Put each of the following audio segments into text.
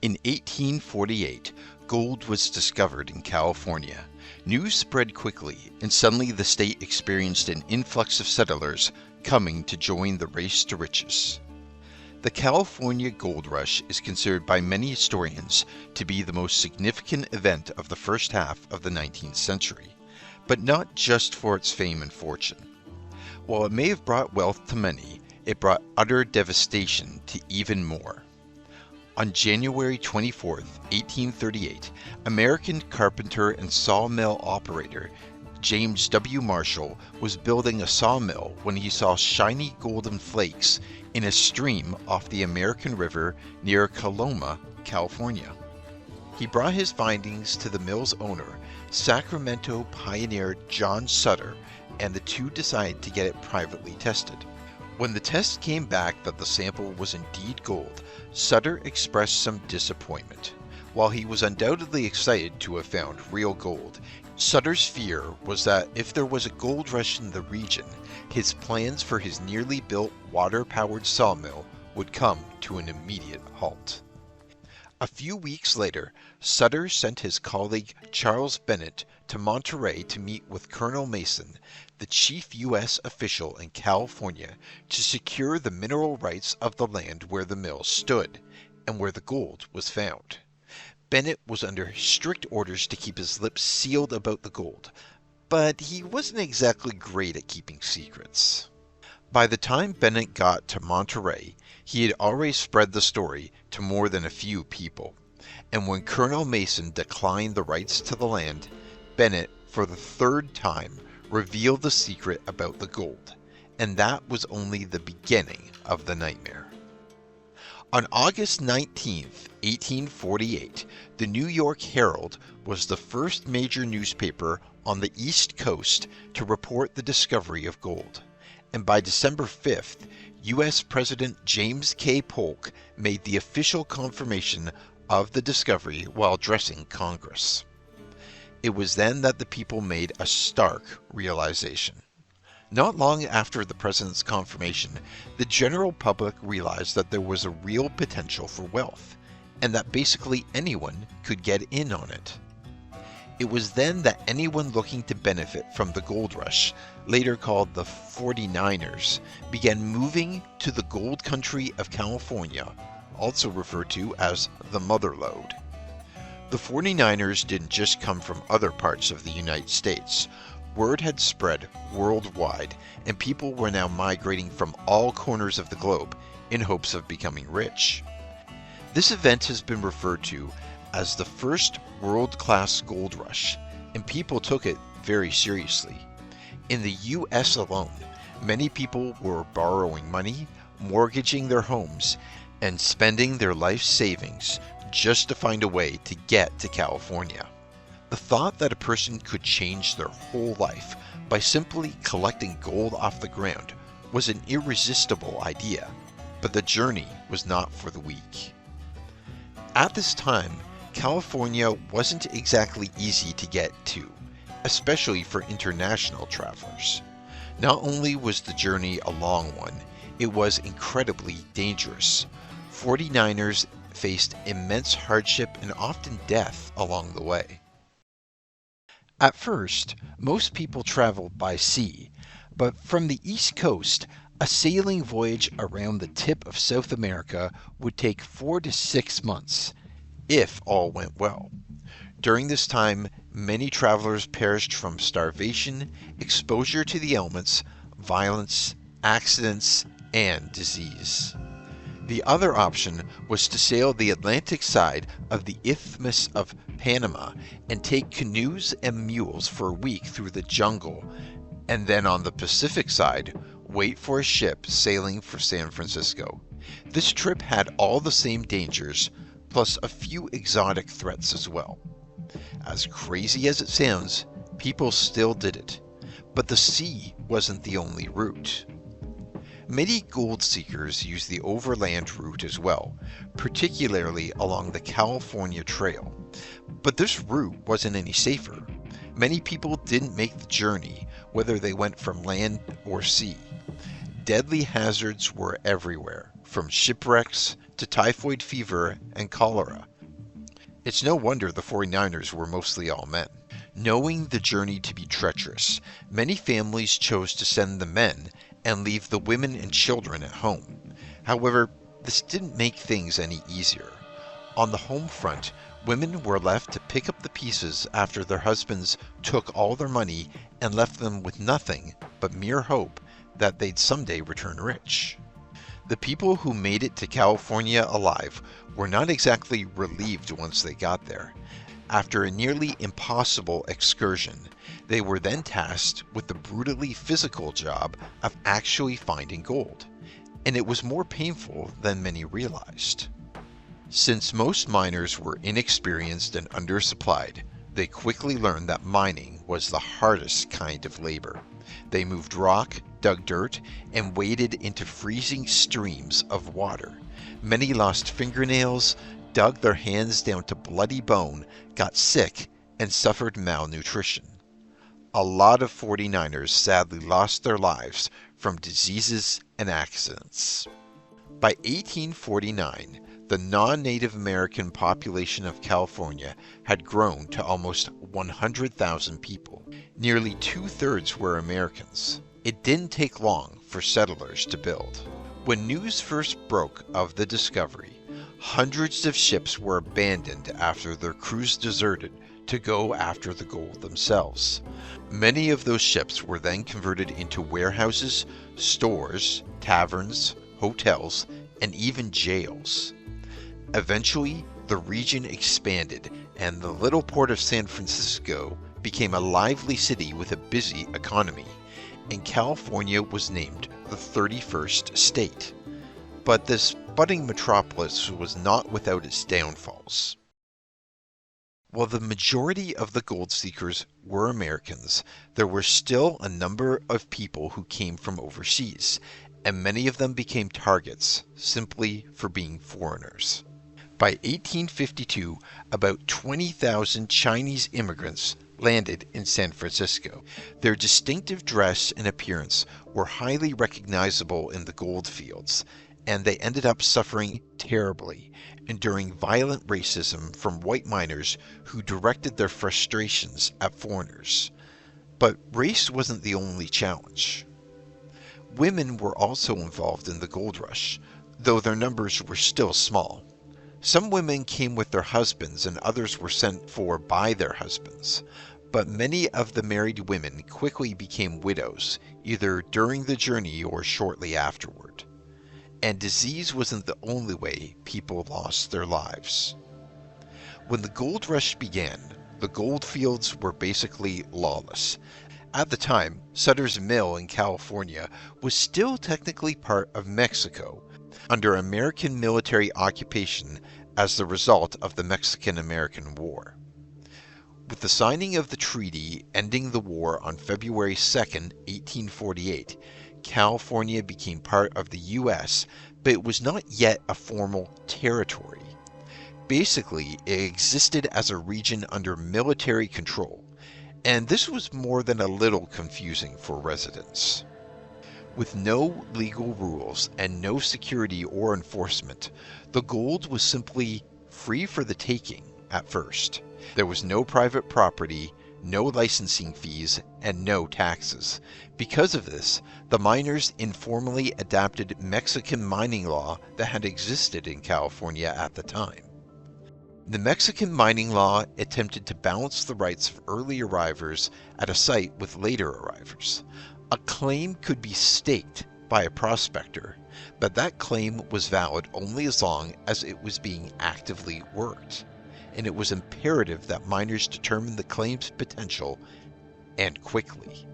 In 1848, gold was discovered in California. News spread quickly, and suddenly the state experienced an influx of settlers coming to join the race to riches. The California Gold Rush is considered by many historians to be the most significant event of the first half of the 19th century, but not just for its fame and fortune. While it may have brought wealth to many, it brought utter devastation to even more. On January 24, 1838, American carpenter and sawmill operator James W. Marshall was building a sawmill when he saw shiny golden flakes in a stream off the American River near Coloma, California. He brought his findings to the mill's owner, Sacramento pioneer John Sutter, and the two decided to get it privately tested. When the test came back that the sample was indeed gold, Sutter expressed some disappointment. While he was undoubtedly excited to have found real gold, Sutter's fear was that if there was a gold rush in the region, his plans for his nearly built water-powered sawmill would come to an immediate halt. A few weeks later, Sutter sent his colleague Charles Bennett to Monterey to meet with Colonel Mason, the chief U.S. official in California, to secure the mineral rights of the land where the mill stood and where the gold was found. Bennett was under strict orders to keep his lips sealed about the gold, but he wasn't exactly great at keeping secrets. By the time Bennett got to Monterey, he had already spread the story to more than a few people, and when Colonel Mason declined the rights to the land, Bennett, for the third time, revealed the secret about the gold, and that was only the beginning of the nightmare. On August 19, 1848, the New York Herald was the first major newspaper on the East Coast to report the discovery of gold, and by December 5th, U.S. President James K. Polk made the official confirmation of the discovery while addressing Congress. It was then that the people made a stark realization. Not long after the president's confirmation, the general public realized that there was a real potential for wealth, and that basically anyone could get in on it. It was then that anyone looking to benefit from the gold rush, later called the 49ers, began moving to the gold country of California, also referred to as the Mother Lode. The 49ers didn't just come from other parts of the United States. Word had spread worldwide, and people were now migrating from all corners of the globe in hopes of becoming rich. This event has been referred to as the first world-class gold rush, and people took it very seriously. In the U.S. alone, many people were borrowing money, mortgaging their homes, and spending their life savings just to find a way to get to California. The thought that a person could change their whole life by simply collecting gold off the ground was an irresistible idea, but the journey was not for the weak. At this time, California wasn't exactly easy to get to, especially for international travelers. Not only was the journey a long one, it was incredibly dangerous. 49ers faced immense hardship and often death along the way. At first, most people traveled by sea, but from the East Coast, a sailing voyage around the tip of South America would take 4 to 6 months, if all went well. During this time, many travelers perished from starvation, exposure to the elements, violence, accidents, and disease. The other option was to sail the Atlantic side of the Isthmus of Panama and take canoes and mules for a week through the jungle, and then on the Pacific side, wait for a ship sailing for San Francisco. This trip had all the same dangers, plus a few exotic threats as well. As crazy as it sounds, people still did it, but the sea wasn't the only route. Many gold seekers use the overland route as well, particularly along the California Trail. But this route wasn't any safer. Many people didn't make the journey, whether they went from land or sea. Deadly hazards were everywhere, from shipwrecks to typhoid fever and cholera. It's no wonder the 49ers were mostly all men. Knowing the journey to be treacherous, many families chose to send the men and leave the women and children at home. However, this didn't make things any easier. On the home front, women were left to pick up the pieces after their husbands took all their money and left them with nothing but mere hope that they'd someday return rich. The people who made it to California alive were not exactly relieved once they got there. After a nearly impossible excursion, they were then tasked with the brutally physical job of actually finding gold, and it was more painful than many realized. Since most miners were inexperienced and undersupplied, they quickly learned that mining was the hardest kind of labor. They moved rock, dug dirt, and waded into freezing streams of water. Many lost fingernails, dug their hands down to bloody bone, got sick, and suffered malnutrition. A lot of 49ers sadly lost their lives from diseases and accidents. By 1849, the non-Native American population of California had grown to almost 100,000 people. Nearly two-thirds were Americans. It didn't take long for settlers to build. When news first broke of the discovery, hundreds of ships were abandoned after their crews deserted to go after the gold themselves. Many of those ships were then converted into warehouses, stores, taverns, hotels, and even jails. Eventually, the region expanded, and the little port of San Francisco became a lively city with a busy economy, and California was named the 31st state. But this budding metropolis was not without its downfalls. While the majority of the gold seekers were Americans, there were still a number of people who came from overseas, and many of them became targets simply for being foreigners. By 1852, about 20,000 Chinese immigrants landed in San Francisco. Their distinctive dress and appearance were highly recognizable in the gold fields, and they ended up suffering terribly, enduring violent racism from white miners who directed their frustrations at foreigners. But race wasn't the only challenge. Women were also involved in the gold rush, though their numbers were still small. Some women came with their husbands and others were sent for by their husbands. But many of the married women quickly became widows, either during the journey or shortly afterward. And disease wasn't the only way people lost their lives. When the gold rush began, the gold fields were basically lawless. At the time, Sutter's mill in California was still technically part of Mexico, under American military occupation as the result of the Mexican-American War. With the signing of the treaty ending the war on February 2, 1848, California became part of the U.S., but it was not yet a formal territory. Basically, it existed as a region under military control, and this was more than a little confusing for residents. With no legal rules and no security or enforcement, the gold was simply free for the taking at first. There was no private property, no licensing fees, and no taxes. Because of this, the miners informally adapted Mexican mining law that had existed in California at the time. The Mexican mining law attempted to balance the rights of early arrivers at a site with later arrivers. A claim could be staked by a prospector, but that claim was valid only as long as it was being actively worked, and it was imperative that miners determine the claim's potential, and quickly.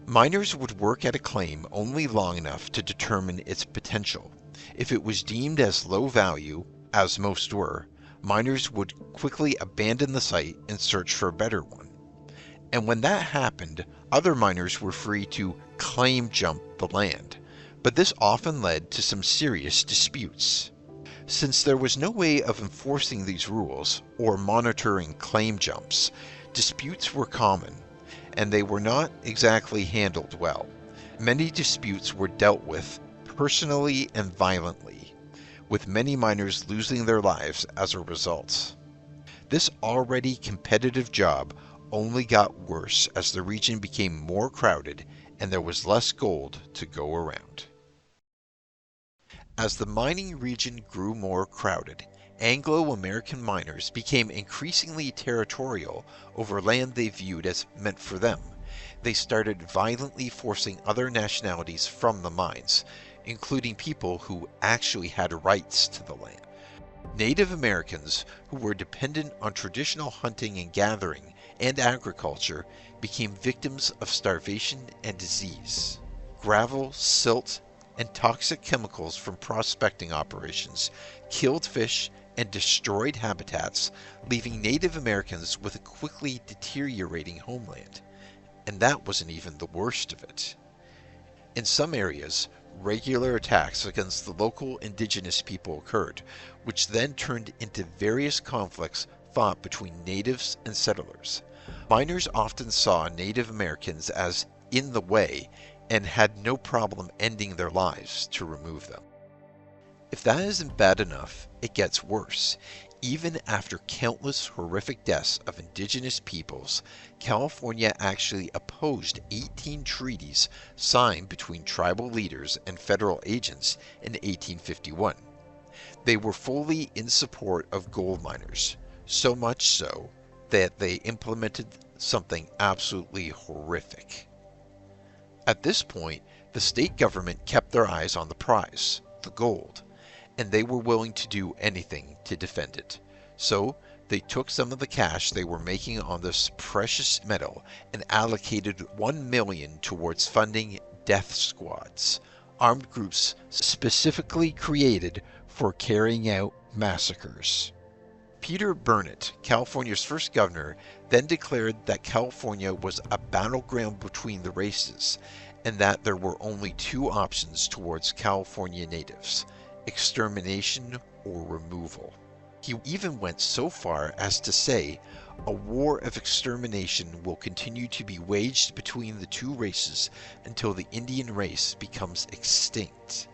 Miners would work at a claim only long enough to determine its potential. If it was deemed as low value, as most were, miners would quickly abandon the site and search for a better one. And when that happened, other miners were free to claim jump the land, but this often led to some serious disputes. Since there was no way of enforcing these rules or monitoring claim jumps, disputes were common, and they were not exactly handled well. Many disputes were dealt with personally and violently. with many miners losing their lives as a result. This already competitive job only got worse as the region became more crowded and there was less gold to go around. As the mining region grew more crowded, Anglo-American miners became increasingly territorial over land they viewed as meant for them. They started violently forcing other nationalities from the mines, including people who actually had rights to the land. Native Americans, who were dependent on traditional hunting and gathering and agriculture, became victims of starvation and disease. Gravel, silt, and toxic chemicals from prospecting operations killed fish and destroyed habitats, leaving Native Americans with a quickly deteriorating homeland. And that wasn't even the worst of it. In some areas, regular attacks against the local indigenous people occurred, which then turned into various conflicts fought between natives and settlers. Miners often saw Native Americans as in the way and had no problem ending their lives to remove them. If that isn't bad enough, it gets worse. Even after countless horrific deaths of indigenous peoples, California actually opposed 18 treaties signed between tribal leaders and federal agents in 1851. They were fully in support of gold miners, so much so that they implemented something absolutely horrific. At this point, the state government kept their eyes on the prize, the gold, and they were willing to do anything to defend it. So they took some of the cash they were making on this precious metal and allocated $1 million towards funding death squads, armed groups specifically created for carrying out massacres. Peter Burnett, California's first governor, then declared that California was a battleground between the races and that there were only two options towards California natives: extermination or removal. He even went so far as to say a war of extermination will continue to be waged between the two races until the Indian race becomes extinct.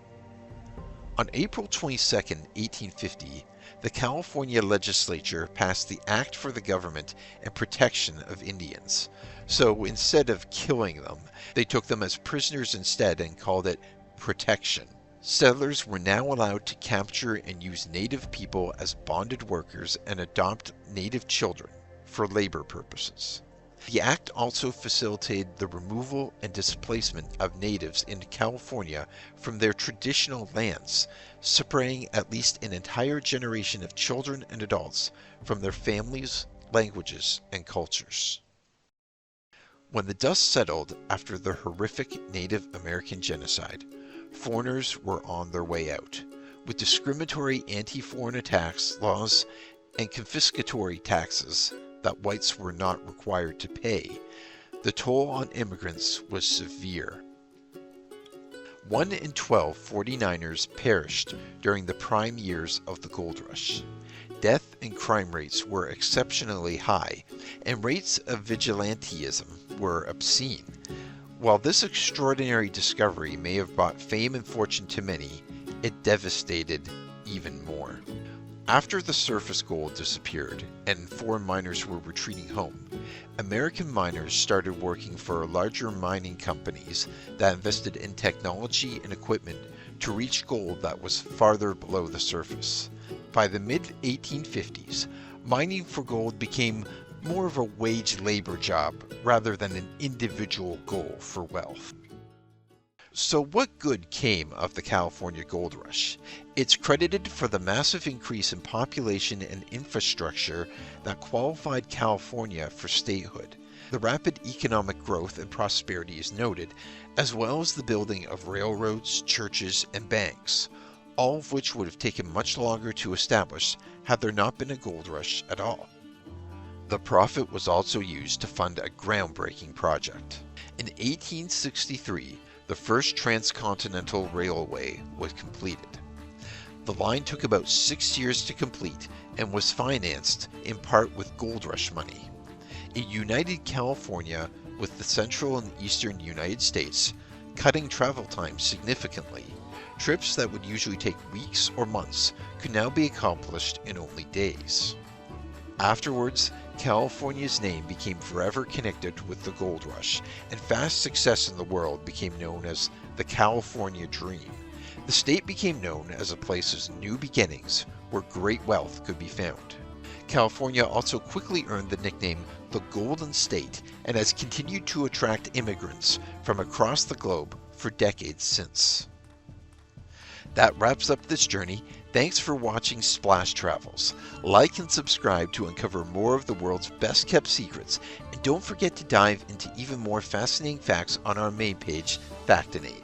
On April 22, 1850, the California legislature passed the Act for the Government and Protection of Indians. So instead of killing them, they took them as prisoners instead and called it protection. Settlers were now allowed to capture and use native people as bonded workers and adopt native children for labor purposes. The act also facilitated the removal and displacement of natives in California from their traditional lands, separating at least an entire generation of children and adults from their families, languages, and cultures. When the dust settled after the horrific Native American genocide, foreigners were on their way out, with discriminatory anti-foreign tax laws and confiscatory taxes that whites were not required to pay. The toll on immigrants was severe. 1 in 12 49ers perished during the prime years of the gold rush. Death and crime rates were exceptionally high, and rates of vigilantism were obscene. While this extraordinary discovery may have brought fame and fortune to many, it devastated even more. After the surface gold disappeared and foreign miners were retreating home, American miners started working for larger mining companies that invested in technology and equipment to reach gold that was farther below the surface. By the mid-1850s, mining for gold became more of a wage labor job rather than an individual goal for wealth. So what good came of the California gold rush? It's credited for the massive increase in population and infrastructure that qualified California for statehood. The rapid economic growth and prosperity is noted, as well as the building of railroads, churches, and banks, all of which would have taken much longer to establish had there not been a gold rush at all. The profit was also used to fund a groundbreaking project. In 1863, the first transcontinental railway was completed. The line took about 6 years to complete and was financed in part with gold rush money. It united California with the central and eastern United States, cutting travel time significantly. Trips that would usually take weeks or months could now be accomplished in only days. Afterwards, California's name became forever connected with the gold rush, and fast success in the world became known as the California Dream. The state became known as a place of new beginnings where great wealth could be found. California also quickly earned the nickname the Golden State and has continued to attract immigrants from across the globe for decades since. That wraps up this journey. Thanks for watching Splash Travels. Like and subscribe to uncover more of the world's best kept secrets, and don't forget to dive into even more fascinating facts on our main page, Factinate.